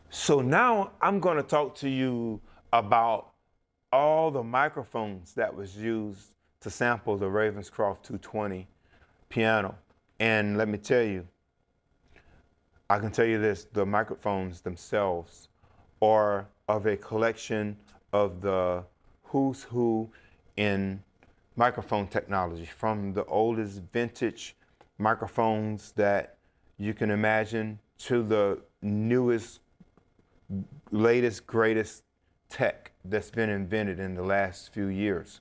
So now I'm going to talk to you about all the microphones that was used to sample the Ravenscroft 220 piano. And let me tell you, I can tell you this, the microphones themselves are of a collection of the who's who in microphone technology, from the oldest vintage microphones that you can imagine to the newest, latest, greatest tech that's been invented in the last few years.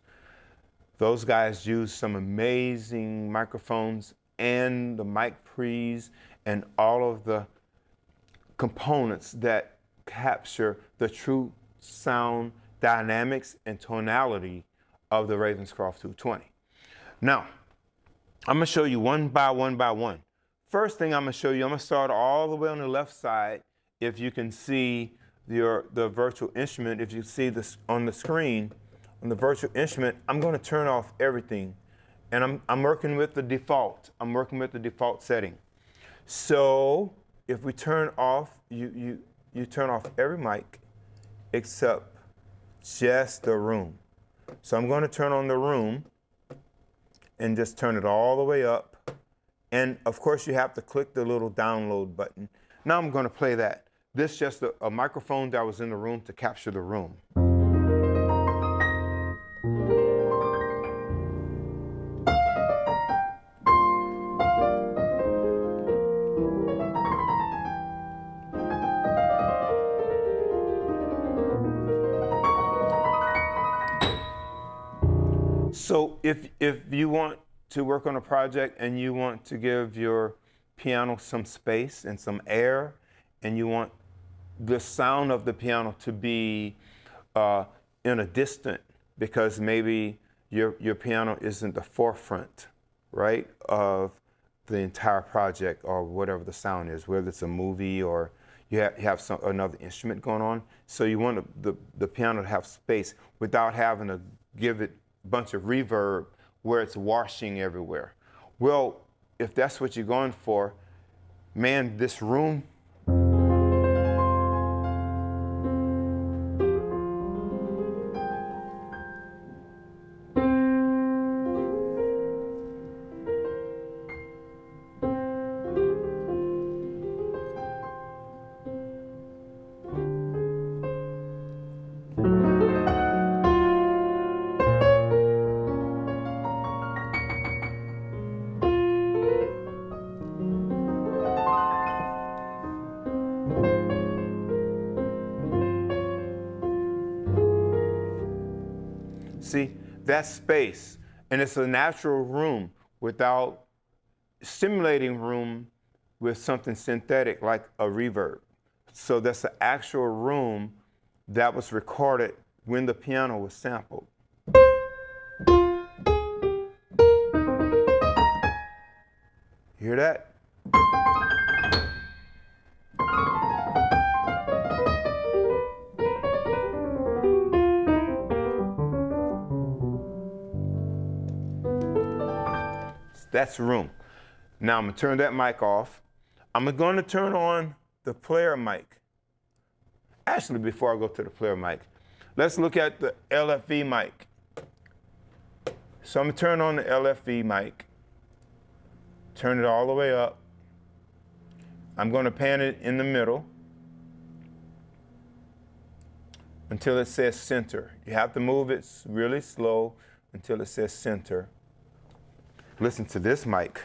Those guys use some amazing microphones and the mic pre's and all of the components that capture the true sound dynamics and tonality of the Ravenscroft 220. Now, I'm gonna show you one by one. First thing I'm gonna show you, I'm gonna start all the way on the left side. If you can see the virtual instrument, if you see this on the screen, on the virtual instrument, I'm gonna turn off everything. And I'm working with the default. I'm working with the default setting. So if we turn off, you turn off every mic except just the room. So I'm going to turn on the room and just turn it all the way up. And of course you have to click the little download button. Now I'm going to play that. This is just a microphone that was in the room to capture the room. So if you want to work on a project and you want to give your piano some space and some air, and you want the sound of the piano to be in a distant, because maybe your piano isn't the forefront, right, of the entire project or whatever the sound is, whether it's a movie or you have another instrument going on. So you want the piano to have space without having to give it bunch of reverb where it's washing everywhere. Well, if that's what you're going for, man, this room, see, that's space. And it's a natural room without stimulating room with something synthetic like a reverb. So that's the actual room that was recorded when the piano was sampled. Hear that? That's room. Now I'm gonna turn that mic off. I'm gonna turn on the player mic. Actually, before I go to the player mic, let's look at the LFE mic. So I'm gonna turn on the LFE mic, turn it all the way up. I'm gonna pan it in the middle until it says center. You have to move it really slow until it says center. Listen to this mic.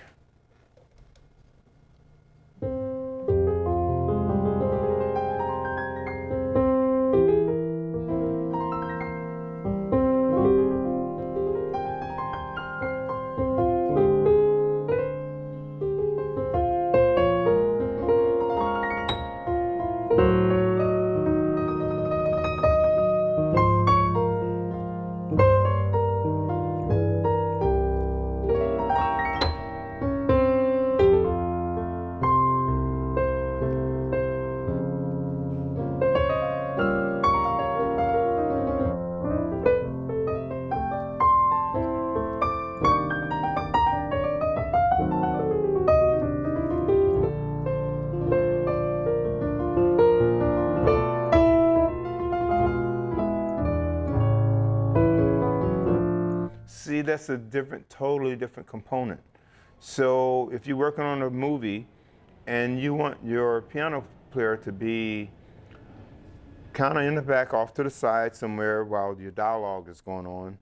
that's a totally different component. So if you're working on a movie and you want your piano player to be kind of in the back, off to the side somewhere while your dialogue is going on,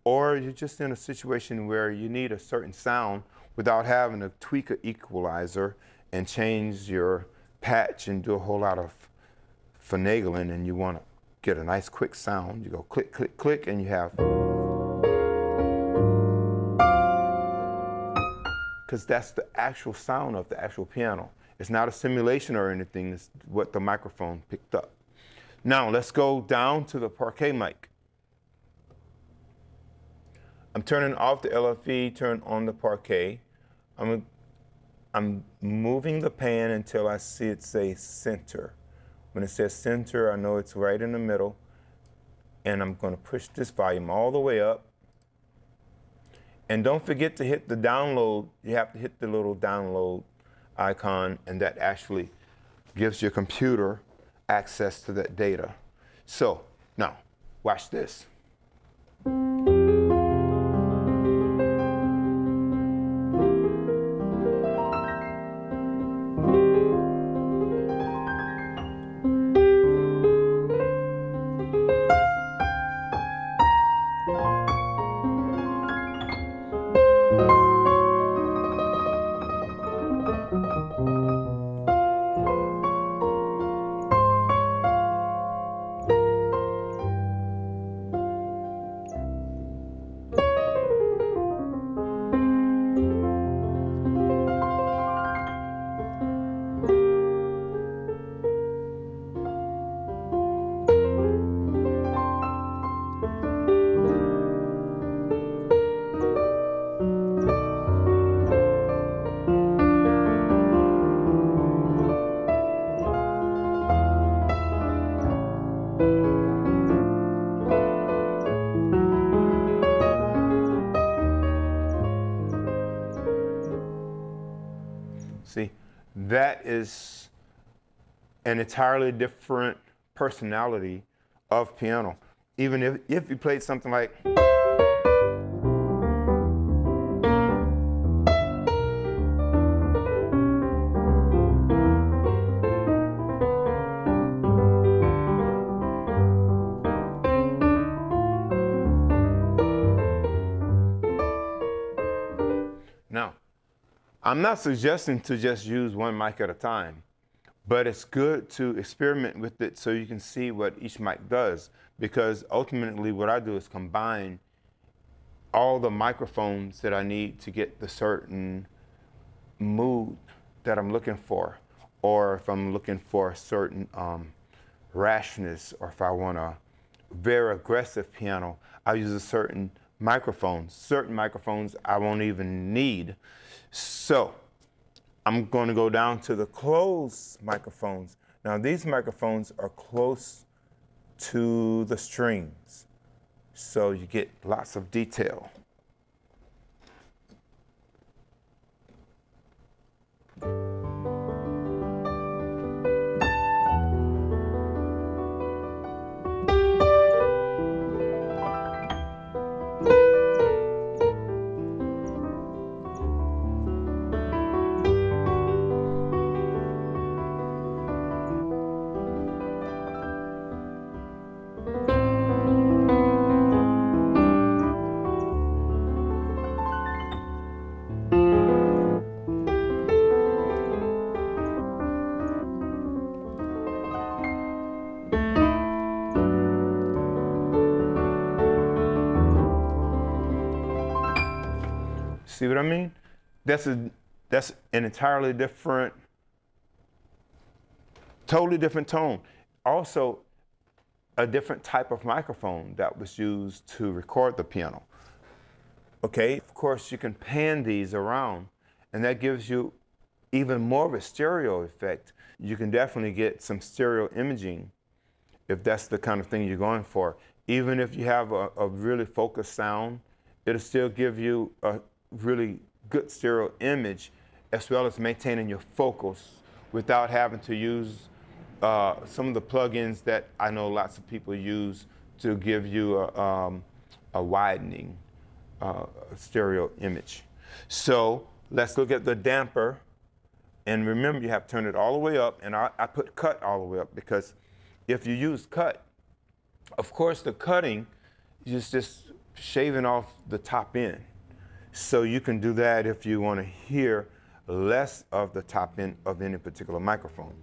or you're just in a situation where you need a certain sound without having to tweak an equalizer and change your patch and do a whole lot of finagling, and you want to get a nice quick sound, you go click, click, click, and you have, because that's the actual sound of the actual piano. It's not a simulation or anything, it's what the microphone picked up. Now let's go down to the Parquet mic. I'm turning off the LFE, turn on the Parquet. I'm moving the pan until I see it say center. When it says center, I know it's right in the middle. And I'm going to push this volume all the way up. And don't forget to hit the download. You have to hit the little download icon, and that actually gives your computer access to that data. So now, watch this. See, that is an entirely different personality of piano. Even if you played something like, now, I'm not suggesting to just use one mic at a time, but it's good to experiment with it so you can see what each mic does, because ultimately what I do is combine all the microphones that I need to get the certain mood that I'm looking for, or if I'm looking for a certain rashness, or if I want a very aggressive piano, I use a certain microphone. Certain microphones I won't even need. So I'm going to go down to the closed microphones. Now these microphones are close to the strings, so you get lots of detail. See what I mean? That's an entirely different, totally different tone. Also, a different type of microphone that was used to record the piano. Okay, of course you can pan these around, and that gives you even more of a stereo effect. You can definitely get some stereo imaging if that's the kind of thing you're going for. Even if you have a really focused sound, it'll still give you a really good stereo image, as well as maintaining your focus without having to use some of the plugins that I know lots of people use to give you a widening stereo image. So let's look at the damper. And remember, you have to turn it all the way up. And I put cut all the way up because if you use cut, of course, the cutting is just shaving off the top end. So you can do that if you want to hear less of the top end of any particular microphone.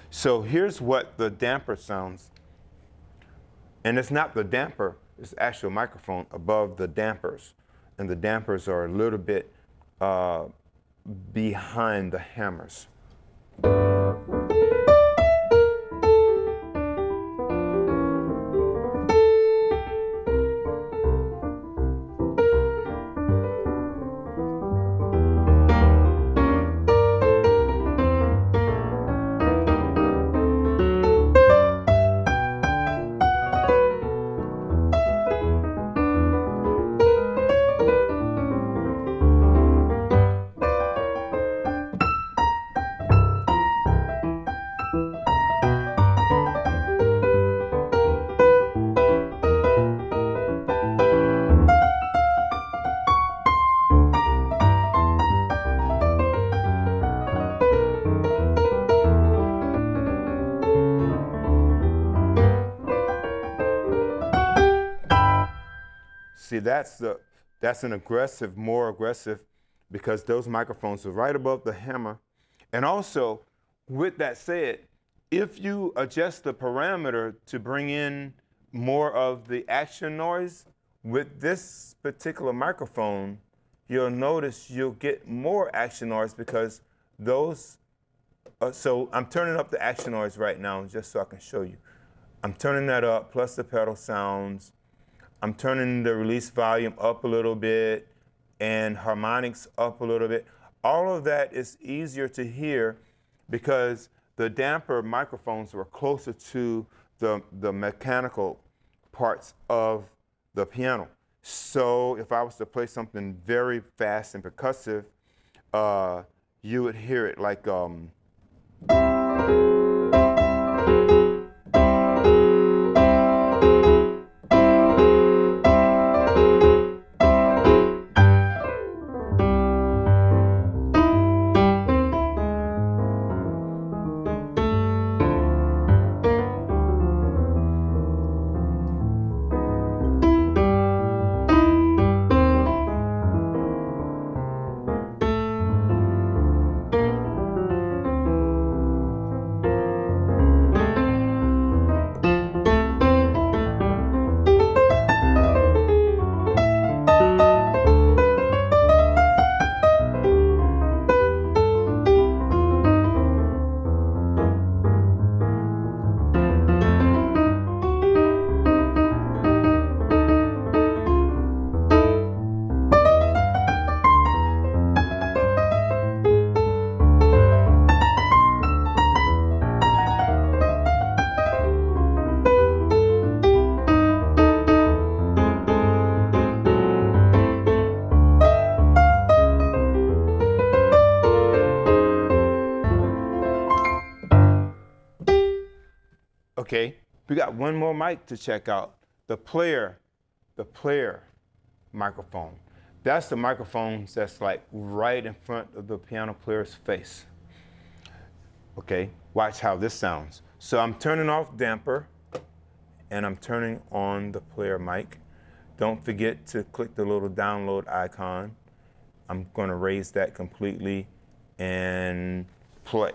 So here's what the damper sounds. And it's not the damper, it's the actual microphone above the dampers. And the dampers are a little bit behind the hammers. See, that's an aggressive, more aggressive, because those microphones are right above the hammer. And also, with that said, if you adjust the parameter to bring in more of the action noise, with this particular microphone, you'll notice you'll get more action noise because those, so I'm turning up the action noise right now just so I can show you. I'm turning that up, plus the pedal sounds. I'm turning the release volume up a little bit and harmonics up a little bit. All of that is easier to hear because the damper microphones were closer to the mechanical parts of the piano. So if I was to play something very fast and percussive, you would hear it like okay, we got one more mic to check out. The player microphone. That's the microphone that's like right in front of the piano player's face. Okay, watch how this sounds. So I'm turning off damper and I'm turning on the player mic. Don't forget to click the little download icon. I'm going to raise that completely and play.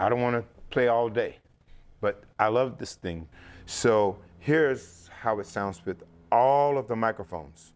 I don't want to play all day, but I love this thing. So here's how it sounds with all of the microphones.